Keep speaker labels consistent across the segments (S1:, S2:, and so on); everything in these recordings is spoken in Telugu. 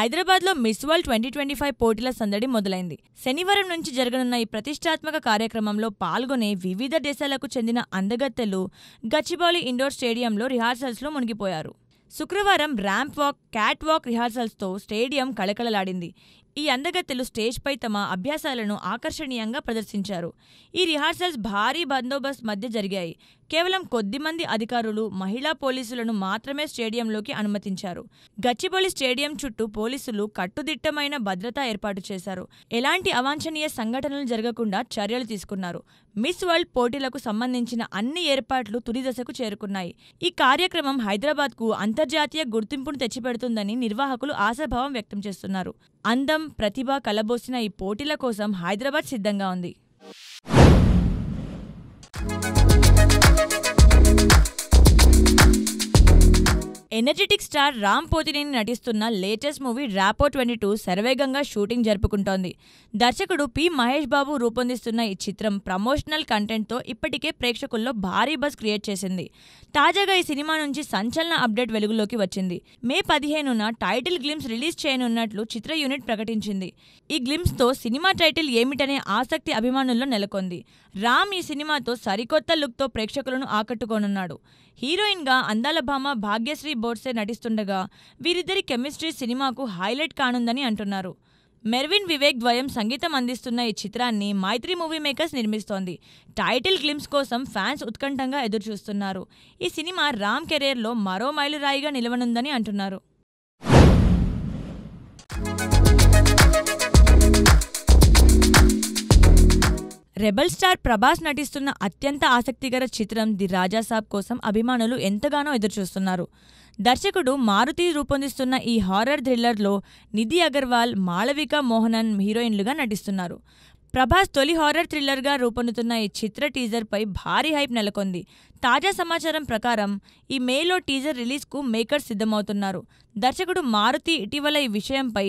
S1: హైదరాబాద్లో మిస్ వరల్డ్ 2025 పోటీల సందడి మొదలైంది. శనివారం నుంచి జరగనున్న ఈ ప్రతిష్టాత్మక కార్యక్రమంలో పాల్గొనే వివిధ దేశాలకు చెందిన అందగత్తెలు గచ్చిబౌలి ఇండోర్ స్టేడియంలో రిహార్సల్స్లో మునిగిపోయారు. శుక్రవారం ర్యాంప్ వాక్, క్యాట్ వాక్ రిహార్సల్స్తో స్టేడియం కళకళలాడింది. ఈ అందగత్తెలు స్టేజ్పై తమ అభ్యాసాలను ఆకర్షణీయంగా ప్రదర్శించారు. ఈ రిహార్సల్స్ భారీ బందోబస్తు మధ్య జరిగాయి. కేవలం కొద్దిమంది అధికారులు, మహిళా పోలీసులను మాత్రమే స్టేడియంలోకి అనుమతించారు. గచ్చిబౌలి స్టేడియం చుట్టూ పోలీసులు కట్టుదిట్టమైన భద్రత ఏర్పాటు చేశారు. ఎలాంటి అవాంఛనీయ సంఘటనలు జరగకుండా చర్యలు తీసుకున్నారు. మిస్ వరల్డ్ పోటీలకు సంబంధించిన అన్ని ఏర్పాట్లు తుదిదశకు చేరుకున్నాయి. ఈ కార్యక్రమం హైదరాబాద్కు అంతర్జాతీయ గుర్తింపును తెచ్చిపెడుతుందని నిర్వాహకులు ఆశాభావం వ్యక్తం చేస్తున్నారు. అందం, ప్రతిభ కలబోసిన ఈ పోటీల కోసం హైదరాబాద్ సిద్ధంగా ఉంది. ఎనర్జెటిక్ స్టార్ రామ్ పోతినేని నటిస్తున్న లేటెస్ట్ మూవీ ర్యాపో 22 శరవేగంగా షూటింగ్ జరుపుకుంటోంది. దర్శకుడు పి. మహేష్ బాబు రూపొందిస్తున్న ఈ చిత్రం ప్రమోషనల్ కంటెంట్తో ఇప్పటికే ప్రేక్షకుల్లో భారీ బజ్ క్రియేట్ చేసింది. తాజాగా ఈ సినిమా నుంచి సంచలన అప్డేట్ వెలుగులోకి వచ్చింది. మే 15న టైటిల్ గ్లిమ్స్ రిలీజ్ చేయనున్నట్లు చిత్ర యూనిట్ ప్రకటించింది. ఈ గ్లిమ్స్తో సినిమా టైటిల్ ఏమిటనే ఆసక్తి అభిమానుల్లో నెలకొంది. రామ్ ఈ సినిమాతో సరికొత్త లుక్తో ప్రేక్షకులను ఆకట్టుకోనున్నాడు. హీరోయిన్గా అందాల భామ భాగ్యశ్రీ బోర్సే నటిస్తుండగా వీరిద్దరి కెమిస్ట్రీ సినిమాకు హైలైట్ కానుందని అంటున్నారు. మెర్విన్ వివేక్ ద్వయం సంగీతం అందిస్తున్న ఈ చిత్రాన్ని మైత్రి మూవీ మేకర్స్ నిర్మిస్తోంది. టైటిల్ గ్లిమ్స్ కోసం ఫ్యాన్స్ ఉత్కంఠంగా ఎదురుచూస్తున్నారు. ఈ సినిమా రామ్ కెరీర్లో మరో మైలురాయిగా నిలవనుందని అంటున్నారు. రెబల్ స్టార్ ప్రభాస్ నటిస్తున్న అత్యంత ఆసక్తికర చిత్రం ది రాజాసాబ్ కోసం అభిమానులు ఎంతగానో ఎదురుచూస్తున్నారు. దర్శకుడు మారుతి రూపొందిస్తున్న ఈ హారర్ థ్రిల్లర్లో నిధి అగర్వాల్, మాళవిక మోహనన్ హీరోయిన్లుగా నటిస్తున్నారు. ప్రభాస్ తొలి హారర్ థ్రిల్లర్గా రూపొందుతున్న ఈ చిత్ర టీజర్పై భారీ హైప్ నెలకొంది. తాజా సమాచారం ప్రకారం ఈ మేలో టీజర్ రిలీజ్కు మేకర్స్ సిద్ధమవుతున్నారు. దర్శకుడు మారుతి ఇటీవల ఈ విషయంపై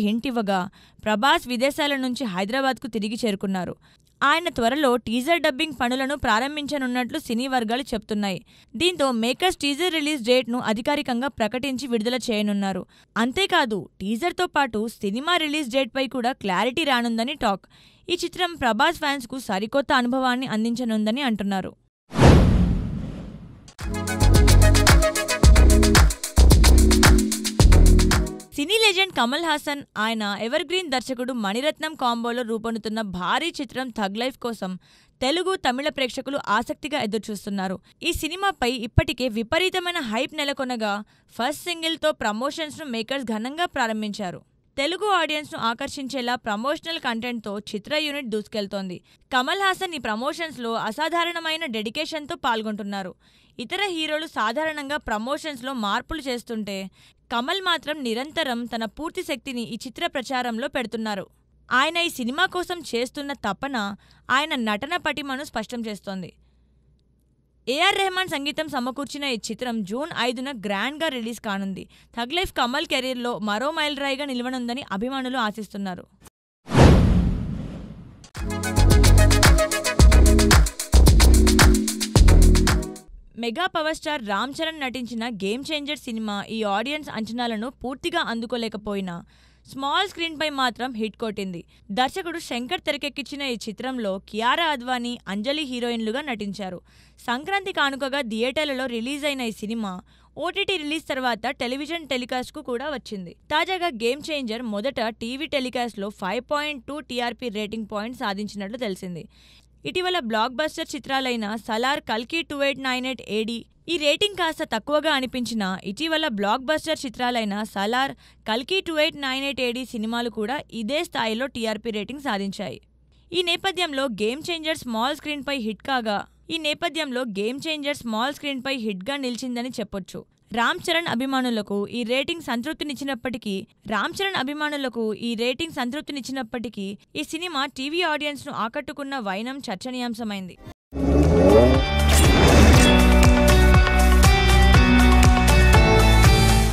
S1: హింట్ ఇవ్వగా ప్రభాస్ విదేశాల నుంచి హైదరాబాద్కు తిరిగి చేరుకున్నారు. ఆయన త్వరలో టీజర్ డబ్బింగ్ పనులను ప్రారంభించనున్నట్లు సినీ వర్గాలు చెప్తున్నాయి. దీంతో మేకర్స్ టీజర్ రిలీజ్ డేట్ను అధికారికంగా ప్రకటించి విడుదల చేయనున్నారు. అంతేకాదు టీజర్తో పాటు సినిమా రిలీజ్ డేట్పై కూడా క్లారిటీ రానుందని టాక్. ఈ చిత్రం ప్రభాస్ ఫ్యాన్స్కు సరికొత్త అనుభవాన్ని అందించనుందని అంటున్నారు. సినీ లెజెండ్ కమల్ హాసన్, ఆయన ఎవర్ గ్రీన్ దర్శకుడు మణిరత్నం కాంబోలో రూపొందుతున్న భారీ చిత్రం థగ్ లైఫ్ కోసం తెలుగు, తమిళ ప్రేక్షకులు ఆసక్తిగా ఎదురుచూస్తున్నారు. ఈ సినిమాపై ఇప్పటికే విపరీతమైన హైప్ నెలకొనగా ఫస్ట్ సింగిల్తో ప్రమోషన్స్ను మేకర్స్ ఘనంగా ప్రారంభించారు. తెలుగు ఆడియన్స్ను ఆకర్షించేలా ప్రమోషనల్ కంటెంట్తో చిత్ర యూనిట్ దూసుకెళ్తోంది. కమల్ హాసన్ ఈ ప్రమోషన్స్లో అసాధారణమైన డెడికేషన్తో పాల్గొంటున్నారు. ఇతర హీరోలు సాధారణంగా ప్రమోషన్స్లో మార్పులు చేస్తుంటే కమల్ మాత్రం నిరంతరం తన పూర్తి శక్తిని ఈ చిత్ర ప్రచారంలో పెడుతున్నారు. ఆయన ఈ సినిమా కోసం చేస్తున్న తపన ఆయన నటన పటిమను స్పష్టం చేస్తోంది. ఏఆర్ రెహమాన్ సంగీతం సమకూర్చిన ఈ చిత్రం జూన్ 5న గ్రాండ్గా రిలీజ్ కానుంది. థగ్ లైఫ్ కమల్ కెరీర్లో మరో మైలురాయిగా నిలవనుందని అభిమానులు ఆశిస్తున్నారు. Mega power star Ram Charan నటించిన గేమ్ చేంజర్ సినిమా ఈ ఆడియన్స్ అంచనాలను పూర్తిగా అందుకోలేకపోయినా స్మాల్ స్క్రీన్పై మాత్రం హిట్ కొట్టింది. దర్శకుడు శంకర్ తెరకెక్కించిన ఈ చిత్రంలో కియారా అద్వానీ, అంజలి హీరోయిన్లుగా నటించారు. సంక్రాంతి కానుకగా థియేటర్లలో రిలీజ్ అయిన ఈ సినిమా ఓటీటీ రిలీజ్ తర్వాత టెలివిజన్ టెలికాస్ట్కు కూడా వచ్చింది. తాజాగా గేమ్ చేంజర్ మొదట టీవీ టెలికాస్ట్లో 5.2 టీఆర్పీ రేటింగ్ పాయింట్ సాధించినట్లు తెలిసింది. ఇటీవల బ్లాక్ బస్టర్ చిత్రాలైన సలార్, కల్కి 2898 AD ఈ రేటింగ్ కాస్త తక్కువగా అనిపించినా ఇటీవల బ్లాక్ బస్టర్ చిత్రాలైన సలార్, కల్కి 2898 AD సినిమాలు కూడా ఇదే స్థాయిలో టీఆర్పీ రేటింగ్ సాధించాయి. ఈ నేపథ్యంలో గేమ్ చేంజర్ స్మాల్ స్క్రీన్పై హిట్గా నిలిచిందని చెప్పొచ్చు. రామ్ చరణ్ అభిమానులకు ఈ రేటింగ్ సంతృప్తినిచ్చినప్పటికీ ఈ సినిమా టీవీ ఆడియన్స్ను ఆకట్టుకున్న వైనం చర్చనీయాంశమైంది.